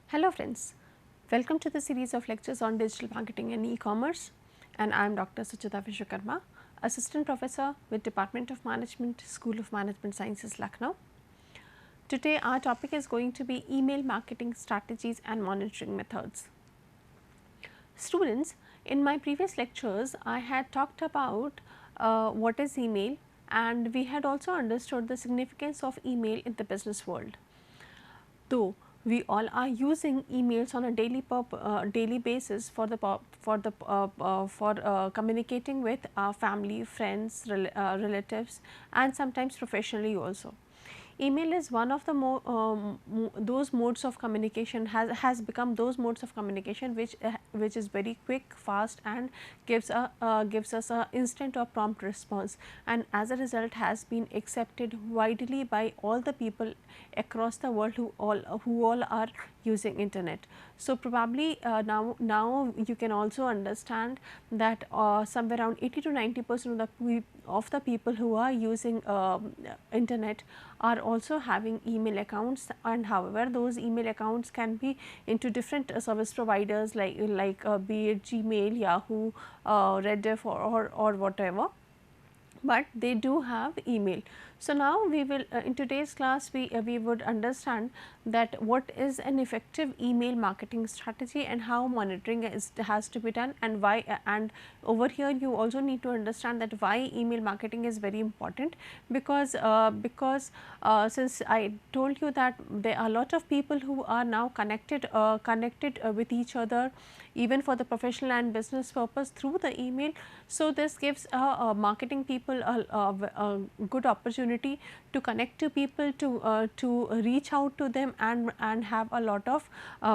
Hello friends, welcome to the series of lectures on digital marketing and e-commerce, and I am Dr. Suchita Vishwakarma, Assistant Professor with Department of Management, School of Management Sciences, Lucknow. Today our topic is going to be email marketing strategies and monitoring methods. Students, in my previous lectures I had talked about what is email, and we had also understood the significance of email in the business world. Though we all are using emails on a daily basis for communicating with our family, friends, relatives, and sometimes professionally also. Email is one of the those modes of communication, has become those modes of communication which is very quick, fast, and gives us a instant or prompt response, and as a result has been accepted widely by all the people across the world who all are using internet. So probably now you can also understand that somewhere around 80 to 90% of the people who are using internet are also having email accounts, and however those email accounts can be into different service providers like be it Gmail, Yahoo, Rediff, or whatever, but they do have email. So now we will in today's class we would understand that what is an effective email marketing strategy and how monitoring has to be done, and why, and over here you also need to understand that why email marketing is very important, because since I told you that there are a lot of people who are now connected with each other even for the professional and business purpose through the email. So this gives marketing people a good opportunity to connect to people, to reach out to them, and have a lot of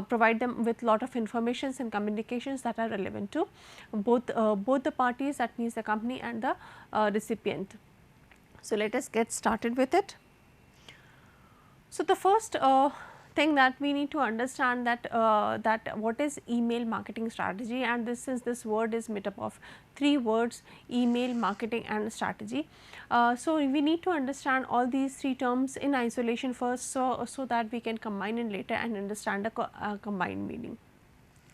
provide them with lot of informations and communications that are relevant to both the parties, that means the company and the recipient. So let us get started with it. So the first thing that we need to understand that what is email marketing strategy, and this word is made up of three words: email, marketing, and strategy. So we need to understand all these three terms in isolation first, so that we can combine it later and understand a combined meaning.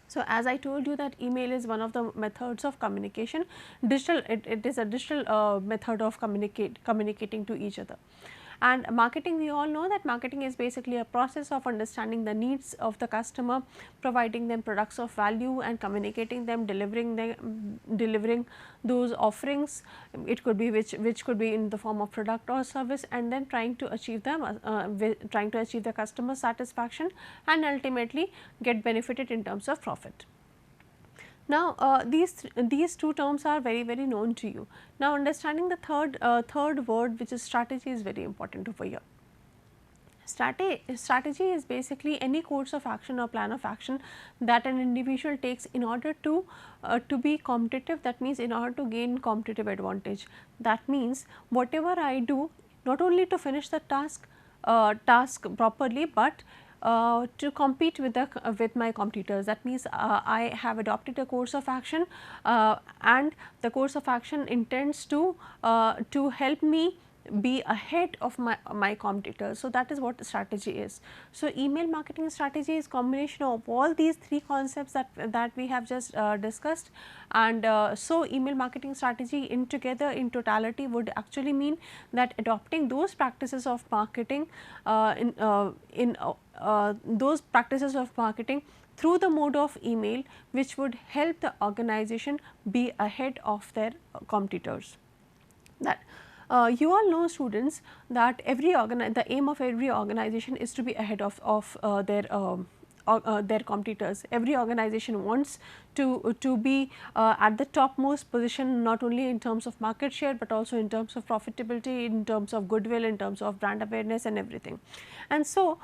So as I told you that email is one of the methods of communication, it is a digital method of communicating to each other. And marketing, we all know that marketing is basically a process of understanding the needs of the customer, providing them products of value and communicating them, delivering those offerings. It could be which could be in the form of product or service, and then trying to achieve the customer satisfaction and ultimately get benefited in terms of profit. Now, these two terms are very known to you. Now, understanding the third word, which is strategy, is very important over here. Strategy is basically any course of action or plan of action that an individual takes in order to be competitive. That means in order to gain competitive advantage. That means whatever I do, not only to finish the task properly, but to compete with my competitors. That means I have adopted a course of action, and the course of action intends to help me be ahead of my competitors. So that is what strategy is. So email marketing strategy is combination of all these three concepts that we have just discussed, and so email marketing strategy in totality would actually mean that adopting those practices of marketing those practices of marketing through the mode of email, which would help the organization be ahead of their competitors. That you all know, students, that the aim of every organization is to be ahead of their competitors. Every organization wants to be at the topmost position, not only in terms of market share, but also in terms of profitability, in terms of goodwill, in terms of brand awareness and everything. And so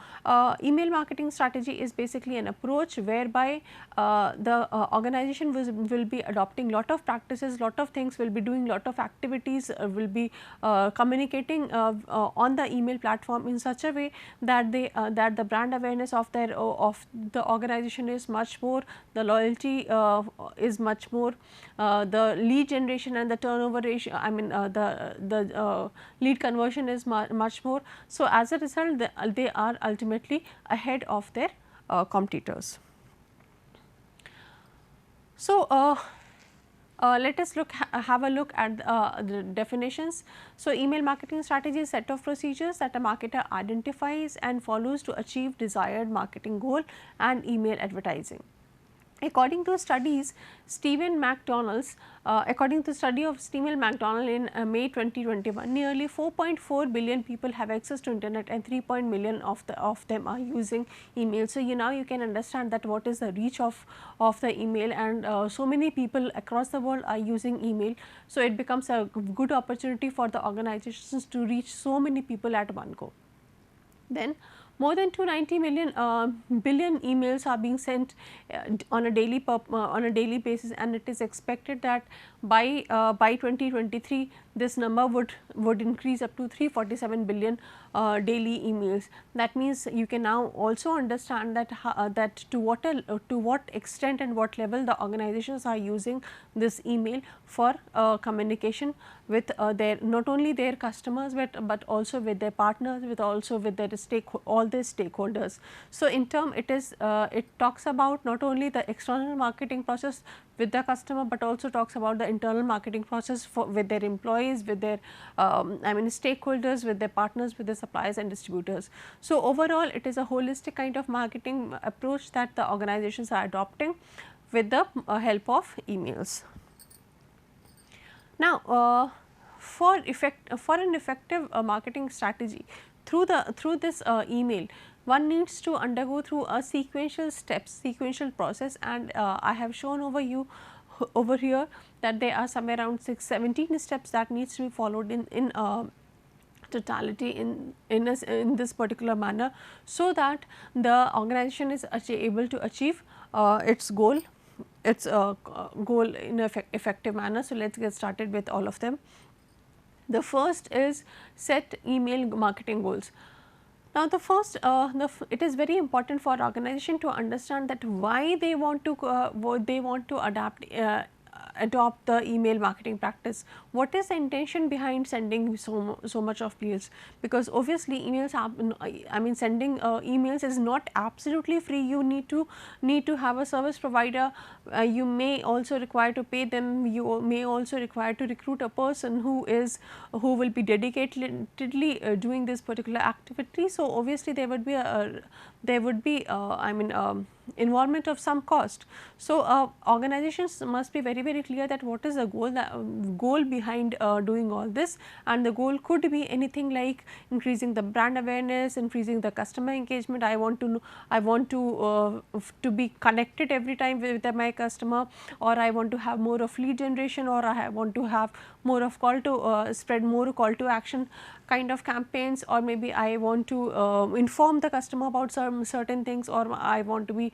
email marketing strategy is basically an approach whereby the organization will be adopting lot of practices, lot of things, will be doing lot of activities, will be communicating on the email platform in such a way that that the brand awareness of the organization is much more, the loyalty is much more, the lead generation and the turnover ratio, I mean the lead conversion is much more. So as a result, they are ultimately ahead of their competitors. So, let us have a look at the definitions. So, email marketing strategy is a set of procedures that a marketer identifies and follows to achieve desired marketing goal and email advertising. According to studies, according to study of Stephen McDonald in May 2021, nearly 4.4 billion people have access to internet and 3 million of them are using email. So, now you can understand that what is the reach of the email, and so many people across the world are using email. So, it becomes a good opportunity for the organizations to reach so many people at one go. Then more than 290 billion emails are being sent on a daily basis, and it is expected that by 2023 this number would increase up to 347 billion daily emails. That means you can now also understand that that to what extent and what level the organizations are using this email for communication with their, not only their customers, but also with their partners, with their all their stakeholders. So, in term it talks about not only the external marketing process with the customer, but also talks about the internal marketing process with their employees, with their stakeholders, with their partners, with their suppliers and distributors. So, overall it is a holistic kind of marketing approach that the organizations are adopting with the help of emails. Now, for an effective marketing strategy through this email, one needs to undergo through a sequential process, and I have shown over here that there are somewhere around 17 steps that needs to be followed in totality in this particular manner, so that the organization is able to achieve its goal in an effective manner. So, let us get started with all of them. The first is set email marketing goals. Now, the first it is very important for organization to understand that why they want to adopt the email marketing practice. What is the intention behind sending so much of mails? Because obviously emails sending emails is not absolutely free. You need to have a service provider. You may also require to pay them. You may also require to recruit a person who will be dedicatedly doing this particular activity. So, obviously there would be involvement of some cost. So, organizations must be very clear that what is the goal behind doing all this, and the goal could be anything like increasing the brand awareness, increasing the customer engagement. I want to be connected every time with my customer, or I want to have more of lead generation, or I want to have more of spread more call to action kind of campaigns, or maybe I want to inform the customer about certain things, or I want to be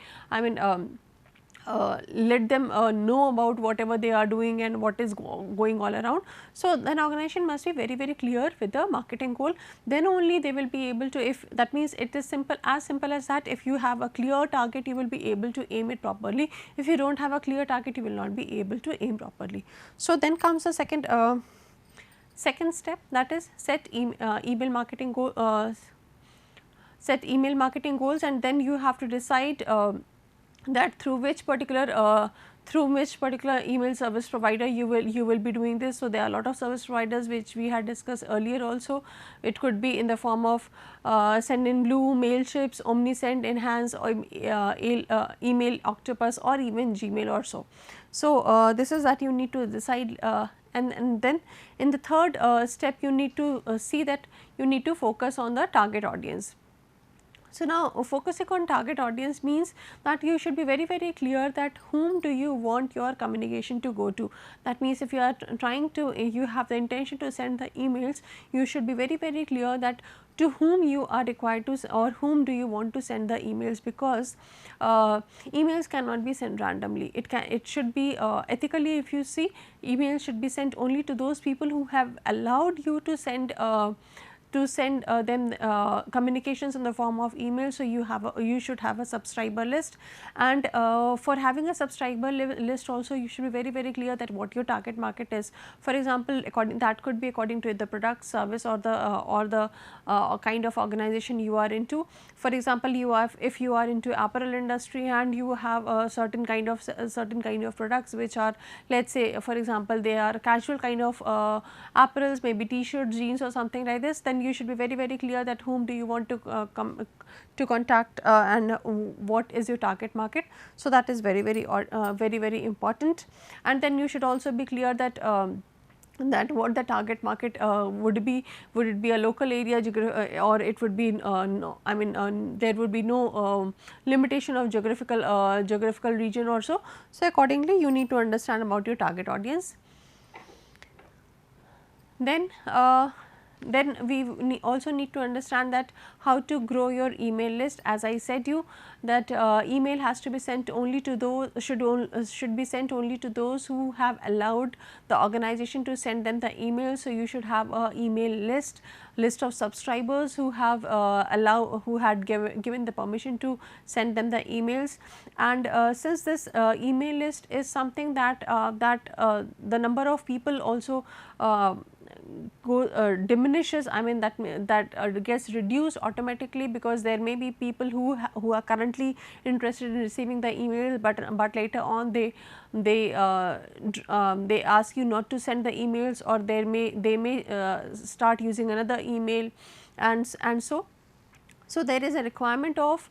let them know about whatever they are doing and what is going all around. So, an organization must be very clear with the marketing goal, then only they will be able to, if that means it is as simple as that. If you have a clear target, you will be able to aim it properly. If you do not have a clear target, you will not be able to aim properly. So, then comes the second step, that is set email marketing goals, and then you have to decide that through which particular email service provider you will be doing this. So, there are a lot of service providers which we had discussed earlier also. It could be in the form of Sendinblue, Mailchips, OmniSend, Enhance, or Email Octopus, or even Gmail or so. So, this is that you need to decide, and then in the third step you need to see that you need to focus on the target audience. So, now focusing on target audience means that you should be very clear that whom do you want your communication to go to. That means, if you are you have the intention to send the emails, you should be very clear that to whom you are required to, or whom do you want to send the emails, because emails cannot be sent randomly. It should be ethically, if you see, emails should be sent only to those people who have allowed you to send to send them communications in the form of email. So, you should have a subscriber list, and for having a subscriber list also, you should be very clear that what your target market is. For example, that could be according to the product, service, or the kind of organization you are into. For example, if you are into apparel industry and you have a certain kind of products which are, let's say for example, they are casual kind of apparels, maybe t-shirts, jeans or something like this, then you should be very clear that whom do you want to contact and what is your target market. So, that is very important, and then you should also be clear that that what the target market would be a local area or it would be no, I mean there would be no limitation of geographical region or so. So, accordingly you need to understand about your target audience. Then we also need to understand that how to grow your email list. As I said you that email has to be sent only to those, should be sent only to those who have allowed the organization to send them the email. So, you should have a email list of subscribers who have who had given the permission to send them the emails. And since this email list is something that the number of people also diminishes, I mean that gets reduced automatically, because there may be people who are currently interested in receiving the email, but later on they ask you not to send the emails, or they may start using another email, and so there is a requirement of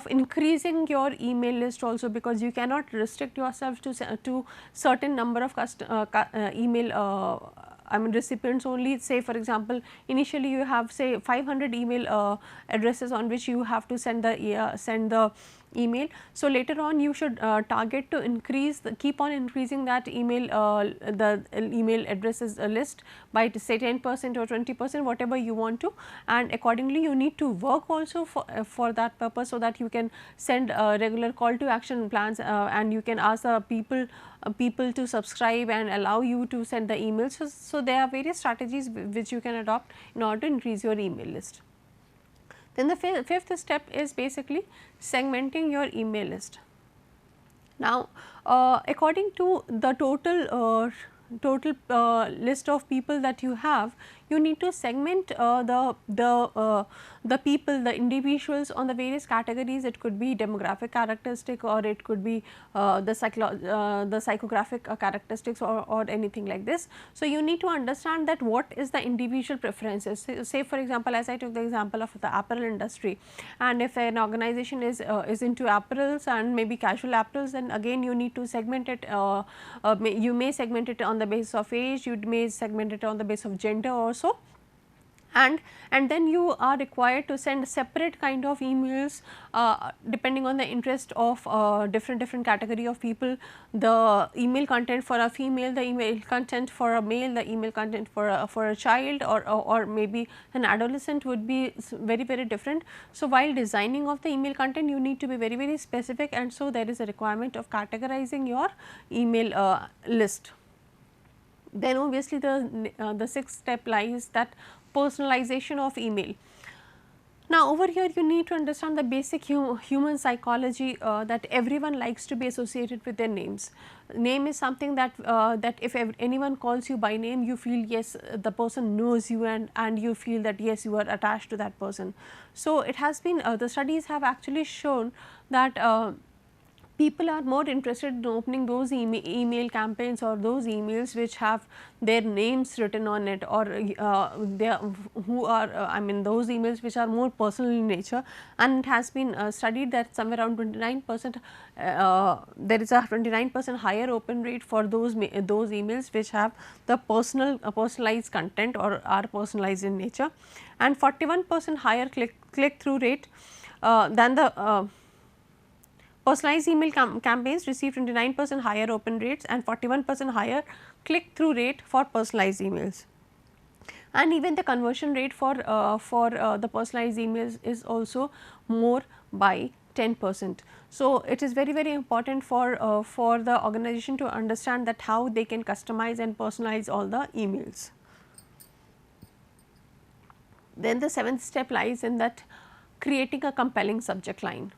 increasing your email list also, because you cannot restrict yourself to certain number of email I mean recipients only. Say for example, initially you have say 500 email addresses on which you have to send the email. So, later on you should target to keep on increasing that email the email addresses list by say 10% or 20%, whatever you want to, and accordingly you need to work also for that purpose, so that you can send regular call to action plans and you can ask the people to subscribe and allow you to send the emails. So, there are various strategies which you can adopt in order to increase your email list. Then the fifth step is basically segmenting your email list. Now, according to the total list of people that you have, you need to segment the people, the individuals on the various categories. It could be demographic characteristic, or it could be the psychographic characteristics, or anything like this. So, you need to understand that what is the individual preferences. Say for example, as I took the example of the apparel industry, and if an organization is into apparels and maybe casual apparels, then again you need to segment it. You may segment it on the basis of age, you may segment it on the basis of gender also, and then you are required to send separate kind of emails depending on the interest of different category of people. The email content for a female, the email content for a male, the email content for a child, or maybe an adolescent would be very different. So, while designing of the email content, you need to be very specific, and so there is a requirement of categorizing your email list. Then obviously the sixth step lies that personalization of email. Now, over here you need to understand the basic human psychology, that everyone likes to be associated with their names. Name is something that if anyone calls you by name, you feel yes, the person knows you, and you feel that yes, you are attached to that person. So, it has been the studies have actually shown that people are more interested in opening those email campaigns or those emails which have their names written on it, or they are, who are I mean those emails which are more personal in nature. And it has been studied that somewhere around 29% there is a 29% higher open rate for those emails which have the personalized content or are personalized in nature, and 41% higher click through rate than the personalized email campaigns receive 29% higher open rates and 41% higher click through rate for personalized emails. And even the conversion rate for the personalized emails is also more by 10%. So, it is very important for the organization to understand that how they can customize and personalize all the emails. Then the seventh step lies in that creating a compelling subject line.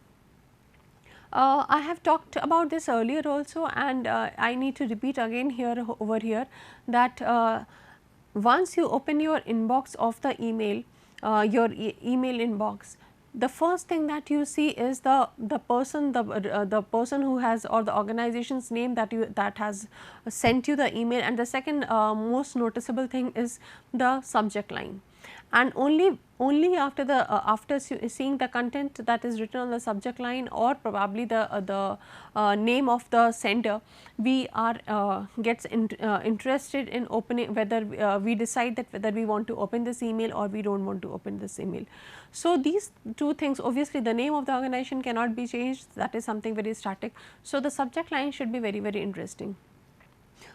I have talked about this earlier also, and I need to repeat again here over here that once you open your inbox of the email, your email inbox, the first thing that you see is the person who has, or the organization's name that has sent you the email, and the second most noticeable thing is the subject line. And only after the after seeing the content that is written on the subject line, or probably the name of the sender, we are gets interested in opening, whether we decide that whether we want to open this email or we do not want to open this email. So, these two things, obviously the name of the organization cannot be changed, that is something very static. So, the subject line should be very interesting.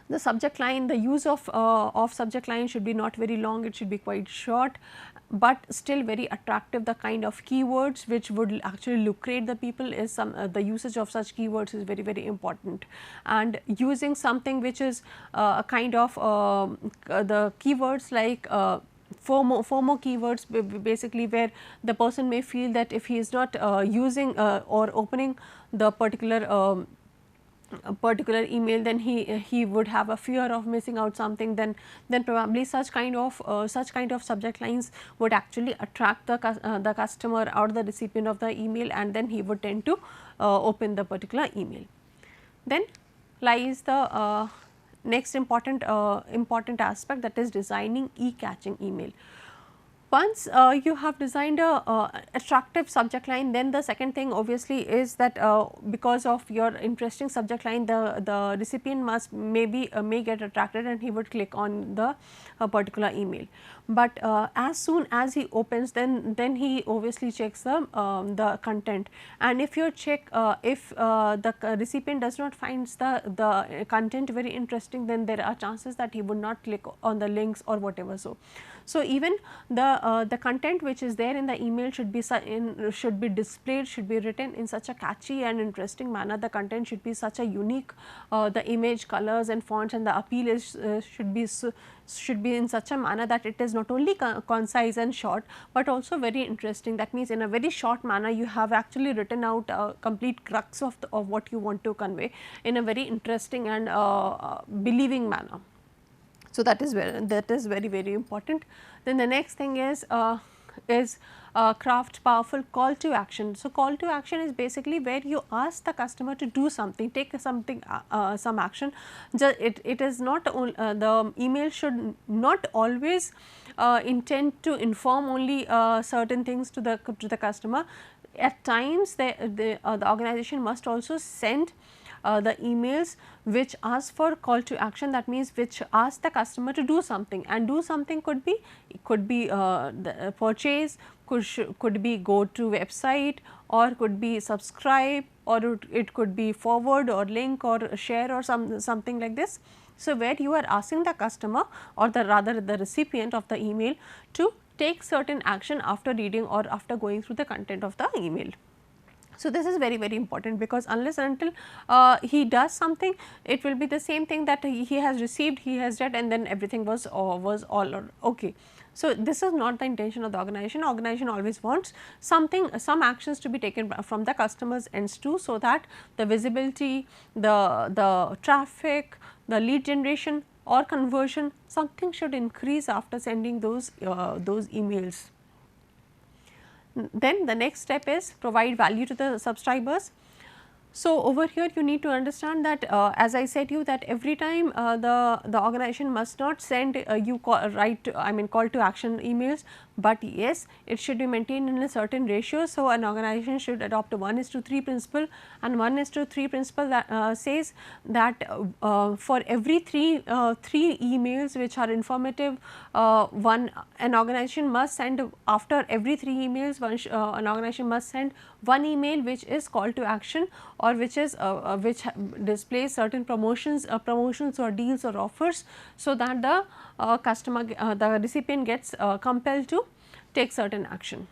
The subject line, the use of subject line should be not very long, it should be quite short, but still very attractive. The kind of keywords which would actually lucrate the people is the usage of such keywords is very important, and using something which is a kind of the keywords like FOMO keywords, basically where the person may feel that if he is not using or opening the particular email, then he would have a fear of missing out something, then probably such kind of subject lines would actually attract the customer or the recipient of the email, and then he would tend to open the particular email. Then lies the next important aspect, that is designing e-catching email. Once you have designed a attractive subject line, then the second thing obviously is that because of your interesting subject line, the recipient may get attracted and he would click on the particular email. But as soon as he opens, then he obviously checks the content, and if you check if the recipient does not find the content very interesting, then there are chances that he would not click on the links or whatever. So, even the content which is there in the email should be displayed, should be written in such a catchy and interesting manner. The content should be such a unique, the image, colors and fonts and the appeal is should be in such a manner that it is not only concise and short, but also very interesting. That means, in a very short manner you have actually written out a complete crux of what you want to convey in a very interesting and believing manner. So, that is very important. Then the next thing is craft powerful call to action. So, call to action is basically where you ask the customer to do something, take something some action. It is not the email should not always intend to inform only certain things to the customer. At times the organization must also send the emails which ask for call to action, that means which ask the customer to do something, and do something could be the purchase, could be go to website, or could be subscribe, or it could be forward or link or share or something like this. So, where you are asking the customer, or rather the recipient of the email, to take certain action after reading or after going through the content of the email. So, this is very important, because unless and until he does something, it will be the same thing that he has received, he has read, and then everything was all okay. So, this is not the intention of the organization. Organization always wants some actions to be taken from the customers ends too, so that the visibility, the traffic, the lead generation or conversion, something should increase after sending those emails. Then the next step is provide value to the subscribers. So, over here you need to understand that as I said you that every time the organization must not send you call to action emails, but yes, it should be maintained in a certain ratio. So, an organization should adopt a 1:3 principle, and 1:3 principle that says that for every three emails which are informative, an organization must send, after every 3 emails an organization must send one email which is call to action, or which is which displays certain promotions or deals or offers, so that the the recipient gets compelled to take certain action.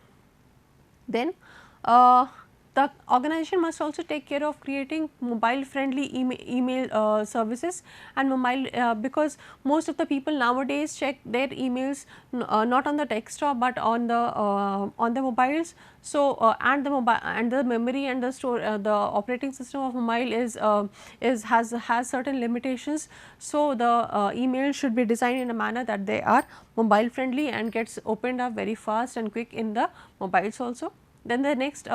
Then the organization must also take care of creating mobile friendly email services and mobile, because most of the people nowadays check their emails not on the desktop but on the mobiles. So, and the mobile and the memory and the store the operating system of mobile has certain limitations. So, the email should be designed in a manner that they are mobile friendly and gets opened up very fast and quick in the mobiles also. Then the next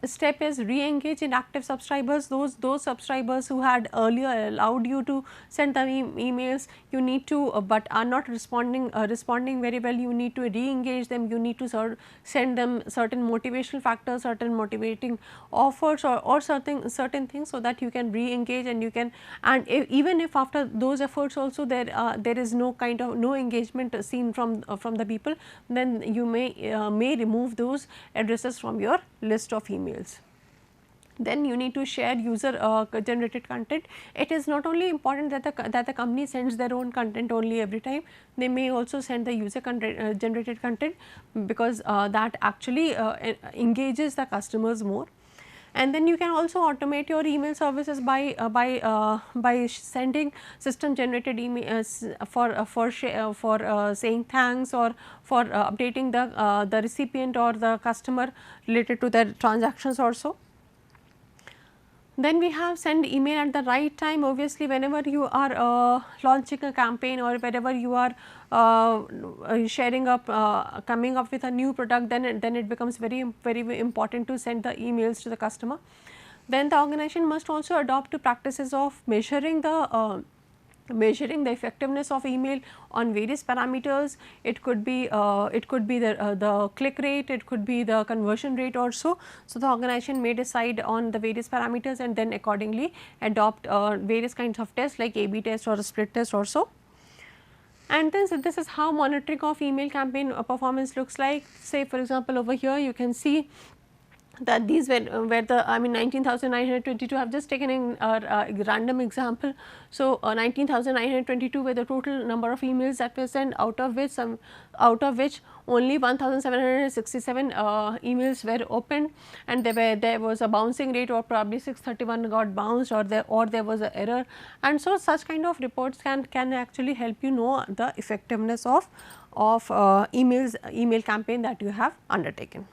step is re-engage inactive subscribers. Those subscribers who had earlier allowed you to send them emails, you need to but are not responding very well, you need to re-engage them, you need to send them certain motivational factors, certain motivating offers or certain things, so that you can re-engage and you can, and even if after those efforts also there is no kind of no engagement seen from the people, then you may remove those addresses from your list of emails. Then you need to share user generated content. It is not only important that the company sends their own content only every time, they may also send the user generated content, because that actually engages the customers more. And then you can also automate your email services by sending system generated emails for saying thanks, or for updating the recipient or the customer related to their transactions also. Then we have send email at the right time. Obviously, whenever you are launching a campaign, or wherever you are sharing up coming up with a new product, then it becomes very important to send the emails to the customer. Then the organization must also adopt to practices of measuring the effectiveness of email on various parameters. It could be the click rate, it could be the conversion rate also. So, the organization may decide on the various parameters and then accordingly adopt various kinds of tests like A/B test or a split test also. And then, so this is how monitoring of email campaign performance looks like. Say for example, over here you can see that these were the 19,922. I have just taken in a random example. So, 19,922 were the total number of emails that were sent, out of which only 1,767 emails were opened, and there was a bouncing rate, or probably 631 got bounced, or there was an error. And so, such kind of reports can actually help you know the effectiveness of email campaign that you have undertaken.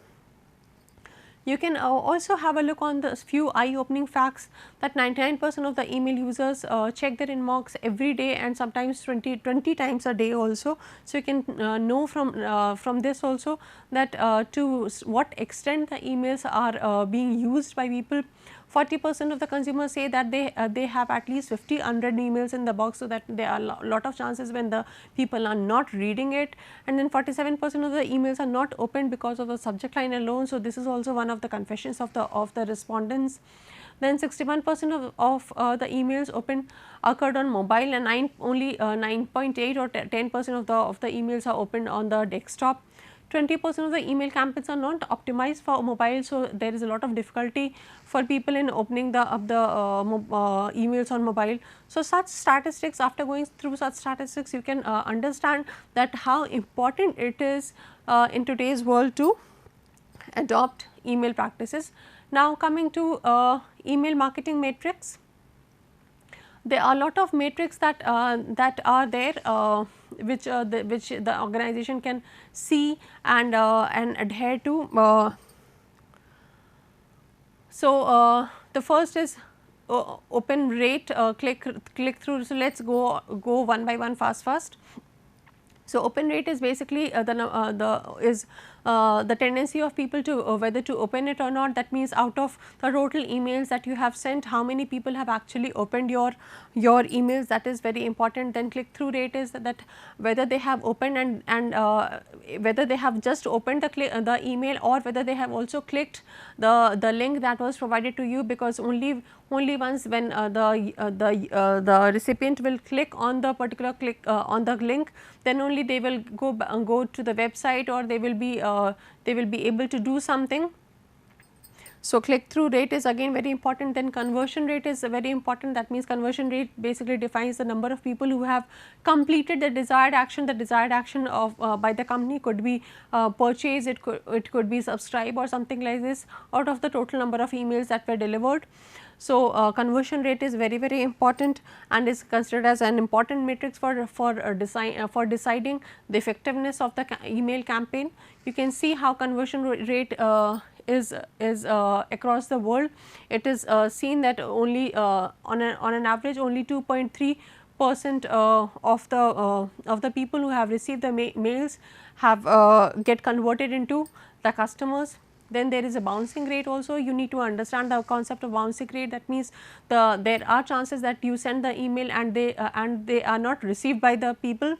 You can also have a look on the few eye-opening facts that 99% of the email users check their inbox every day, and sometimes 20 times a day also. So, you can know from this also that to what extent the emails are being used by people. 40% of the consumers say that they have at least 50 unread emails in the box, so that there are lot of chances when the people are not reading it. And then 47% of the emails are not opened because of the subject line alone. So, this is also one of the confessions of the respondents. Then 61% of the emails opened occurred on mobile, and only 9.8 or 10% of the emails are opened on the desktop. 20% of the email campaigns are not optimized for mobile. So, there is a lot of difficulty for people in opening the emails on mobile. So, such statistics, after going through such statistics, you can understand that how important it is in today's world to adopt email practices. Now, coming to email marketing matrix. There are a lot of metrics that are there, which the organization can see and adhere to. So, the first is open rate, click through. So, let us go one by one fast. So, open rate is basically the tendency of people to whether to open it or not. That means, out of the total emails that you have sent, how many people have actually opened your emails. That is very important. Then click through rate is that whether they have opened and whether they have just opened the email, or whether they have also clicked the link that was provided to you, because only once when the recipient will click on the particular on the link, then only they will go to the website, or they will be able to do something. So, click through rate is again very important, then conversion rate is very important. That means conversion rate basically defines the number of people who have completed the desired action. The desired action of by the company could be purchase, it could be subscribe or something like this, out of the total number of emails that were delivered. So, conversion rate is very important and is considered as an important matrix for deciding the effectiveness of the email campaign. You can see how conversion rate is across the world. It is seen that only on an average only 2.3% of the people who have received the mails have get converted into the customers. Then there is a bouncing rate also. You need to understand the concept of bouncing rate. That means there are chances that you send the email and they are not received by the people.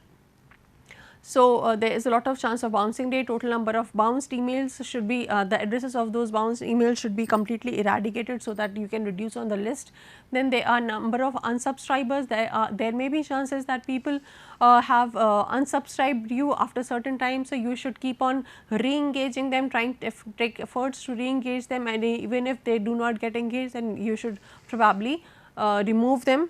So, there is a lot of chance of bouncing rate. Total number of bounced emails should be the addresses of those bounced emails should be completely eradicated, so that you can reduce on the list. Then there are number of unsubscribers. There may be chances that people have unsubscribed you after certain time. So, you should keep on re-engaging them, trying to take efforts to re-engage them, and even if they do not get engaged, then you should probably remove them.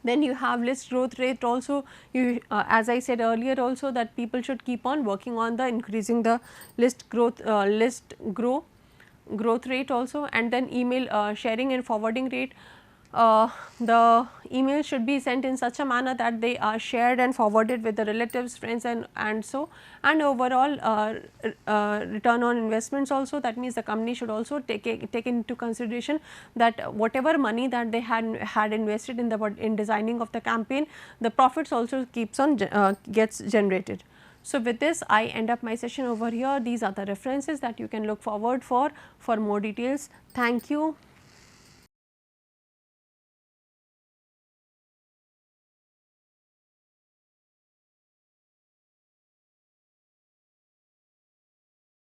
Then you have list growth rate also. You as I said earlier also, that people should keep on working on the increasing the list growth growth rate also. And then email sharing and forwarding rate. The email should be sent in such a manner that they are shared and forwarded with the relatives, friends, and so, and overall return on investments also. That means the company should also take into consideration that whatever money that they had invested in designing of the campaign, the profits also keeps on gets generated. So, with this I end up my session over here. These are the references that you can look forward for more details. Thank you.